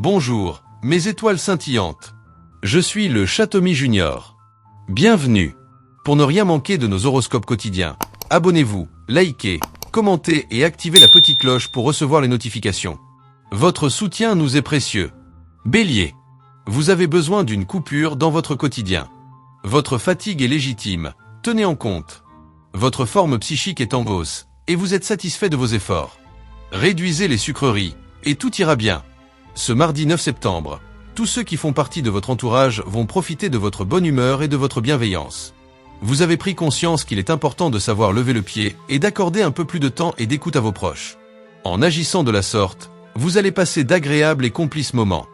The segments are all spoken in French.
Bonjour, mes étoiles scintillantes. Je suis le Chatomy Junior. Bienvenue. Pour ne rien manquer de nos horoscopes quotidiens, abonnez-vous, likez, commentez et activez la petite cloche pour recevoir les notifications. Votre soutien nous est précieux. Bélier. Vous avez besoin d'une coupure dans votre quotidien. Votre fatigue est légitime, tenez en compte. Votre forme psychique est en hausse, et vous êtes satisfait de vos efforts. Réduisez les sucreries, et tout ira bien. Ce mardi 9 septembre, tous ceux qui font partie de votre entourage vont profiter de votre bonne humeur et de votre bienveillance. Vous avez pris conscience qu'il est important de savoir lever le pied et d'accorder un peu plus de temps et d'écoute à vos proches. En agissant de la sorte, vous allez passer d'agréables et complices moments.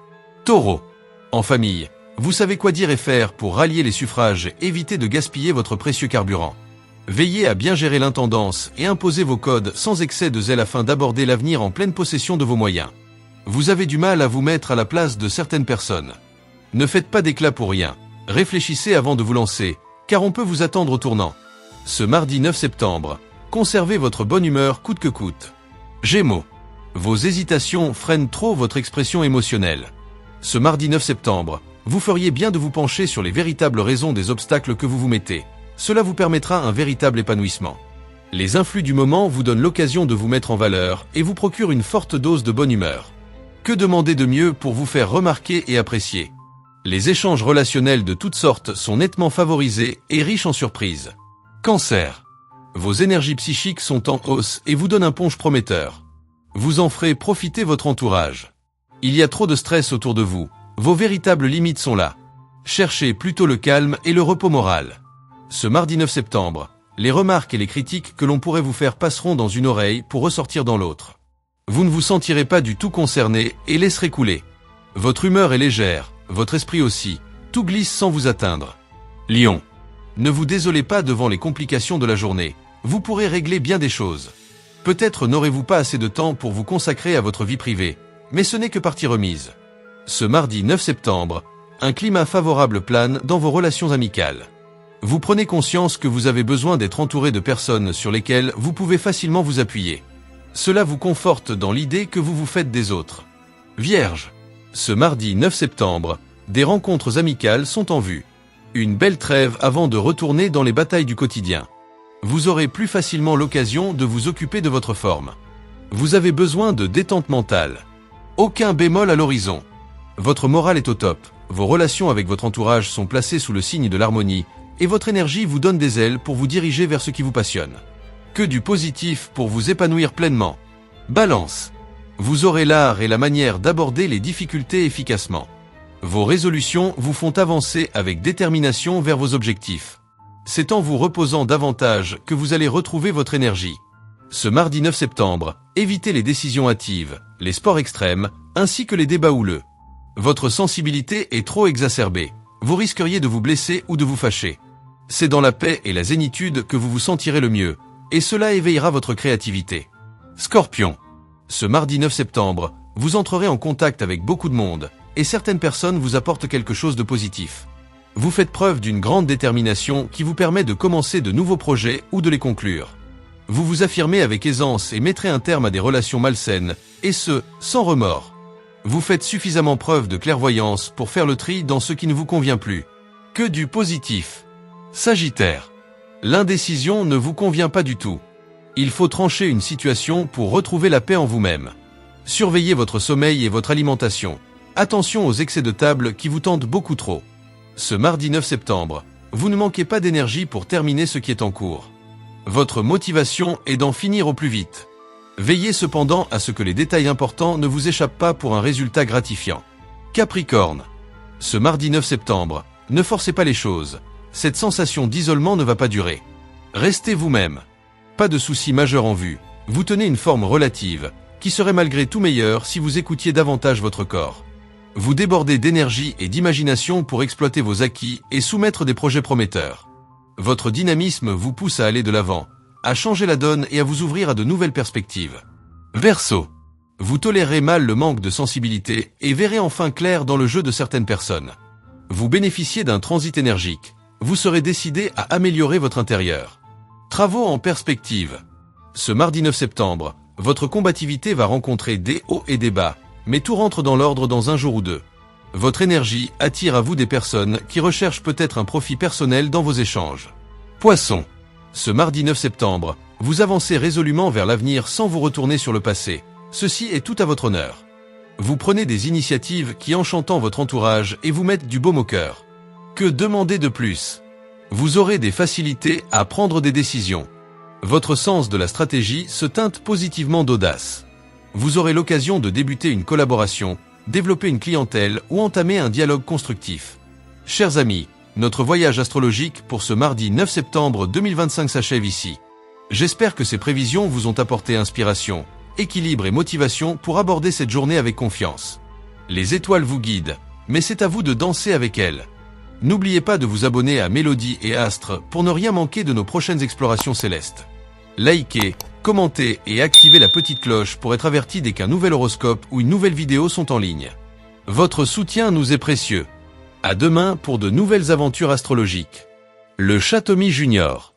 Taureau. En famille, vous savez quoi dire et faire pour rallier les suffrages et éviter de gaspiller votre précieux carburant. Veillez à bien gérer l'intendance et imposer vos codes sans excès de zèle afin d'aborder l'avenir en pleine possession de vos moyens. Vous avez du mal à vous mettre à la place de certaines personnes. Ne faites pas d'éclat pour rien. Réfléchissez avant de vous lancer, car on peut vous attendre au tournant. Ce mardi 9 septembre, conservez votre bonne humeur coûte que coûte. Gémeaux. Vos hésitations freinent trop votre expression émotionnelle. Ce mardi 9 septembre, vous feriez bien de vous pencher sur les véritables raisons des obstacles que vous vous mettez. Cela vous permettra un véritable épanouissement. Les influx du moment vous donnent l'occasion de vous mettre en valeur et vous procurent une forte dose de bonne humeur. Que demander de mieux pour vous faire remarquer et apprécier? Les échanges relationnels de toutes sortes sont nettement favorisés et riches en surprises. Cancer. Vos énergies psychiques sont en hausse et vous donnent un punch prometteur. Vous en ferez profiter votre entourage. Il y a trop de stress autour de vous. Vos véritables limites sont là. Cherchez plutôt le calme et le repos moral. Ce mardi 9 septembre, les remarques et les critiques que l'on pourrait vous faire passeront dans une oreille pour ressortir dans l'autre. Vous ne vous sentirez pas du tout concerné et laisserez couler. Votre humeur est légère, votre esprit aussi, tout glisse sans vous atteindre. Lion. Ne vous désolez pas devant les complications de la journée, vous pourrez régler bien des choses. Peut-être n'aurez-vous pas assez de temps pour vous consacrer à votre vie privée, mais ce n'est que partie remise. Ce mardi 9 septembre, un climat favorable plane dans vos relations amicales. Vous prenez conscience que vous avez besoin d'être entouré de personnes sur lesquelles vous pouvez facilement vous appuyer. Cela vous conforte dans l'idée que vous vous faites des autres. Vierge. Ce mardi 9 septembre, des rencontres amicales sont en vue. Une belle trêve avant de retourner dans les batailles du quotidien. Vous aurez plus facilement l'occasion de vous occuper de votre forme. Vous avez besoin de détente mentale. Aucun bémol à l'horizon. Votre morale est au top, vos relations avec votre entourage sont placées sous le signe de l'harmonie, et votre énergie vous donne des ailes pour vous diriger vers ce qui vous passionne. Que du positif pour vous épanouir pleinement. Balance. Vous aurez l'art et la manière d'aborder les difficultés efficacement. Vos résolutions vous font avancer avec détermination vers vos objectifs. C'est en vous reposant davantage que vous allez retrouver votre énergie. Ce mardi 9 septembre, évitez les décisions hâtives, les sports extrêmes, ainsi que les débats houleux. Votre sensibilité est trop exacerbée. Vous risqueriez de vous blesser ou de vous fâcher. C'est dans la paix et la zénitude que vous vous sentirez le mieux, et cela éveillera votre créativité. Scorpion. Ce mardi 9 septembre, vous entrerez en contact avec beaucoup de monde, et certaines personnes vous apportent quelque chose de positif. Vous faites preuve d'une grande détermination qui vous permet de commencer de nouveaux projets ou de les conclure. Vous vous affirmez avec aisance et mettrez un terme à des relations malsaines, et ce, sans remords. Vous faites suffisamment preuve de clairvoyance pour faire le tri dans ce qui ne vous convient plus. Que du positif. Sagittaire. L'indécision ne vous convient pas du tout. Il faut trancher une situation pour retrouver la paix en vous-même. Surveillez votre sommeil et votre alimentation. Attention aux excès de table qui vous tentent beaucoup trop. Ce mardi 9 septembre, vous ne manquez pas d'énergie pour terminer ce qui est en cours. Votre motivation est d'en finir au plus vite. Veillez cependant à ce que les détails importants ne vous échappent pas pour un résultat gratifiant. Capricorne. Ce mardi 9 septembre, ne forcez pas les choses. Cette sensation d'isolement ne va pas durer. Restez vous-même. Pas de soucis majeurs en vue. Vous tenez une forme relative, qui serait malgré tout meilleure si vous écoutiez davantage votre corps. Vous débordez d'énergie et d'imagination pour exploiter vos acquis et soumettre des projets prometteurs. Votre dynamisme vous pousse à aller de l'avant, à changer la donne et à vous ouvrir à de nouvelles perspectives. Verseau. Vous tolérez mal le manque de sensibilité et verrez enfin clair dans le jeu de certaines personnes. Vous bénéficiez d'un transit énergique. Vous serez décidé à améliorer votre intérieur. Travaux en perspective. Ce mardi 9 septembre, votre combativité va rencontrer des hauts et des bas, mais tout rentre dans l'ordre dans un jour ou deux. Votre énergie attire à vous des personnes qui recherchent peut-être un profit personnel dans vos échanges. Poisson. Ce mardi 9 septembre, vous avancez résolument vers l'avenir sans vous retourner sur le passé. Ceci est tout à votre honneur. Vous prenez des initiatives qui enchantent votre entourage et vous mettent du baume au cœur. Que demander de plus? Vous aurez des facilités à prendre des décisions. Votre sens de la stratégie se teinte positivement d'audace. Vous aurez l'occasion de débuter une collaboration, développer une clientèle ou entamer un dialogue constructif. Chers amis, notre voyage astrologique pour ce mardi 9 septembre 2025 s'achève ici. J'espère que ces prévisions vous ont apporté inspiration, équilibre et motivation pour aborder cette journée avec confiance. Les étoiles vous guident, mais c'est à vous de danser avec elles. N'oubliez pas de vous abonner à Mélodie et Astre pour ne rien manquer de nos prochaines explorations célestes. Likez, commentez et activez la petite cloche pour être averti dès qu'un nouvel horoscope ou une nouvelle vidéo sont en ligne. Votre soutien nous est précieux. À demain pour de nouvelles aventures astrologiques. Le Chatomi Junior.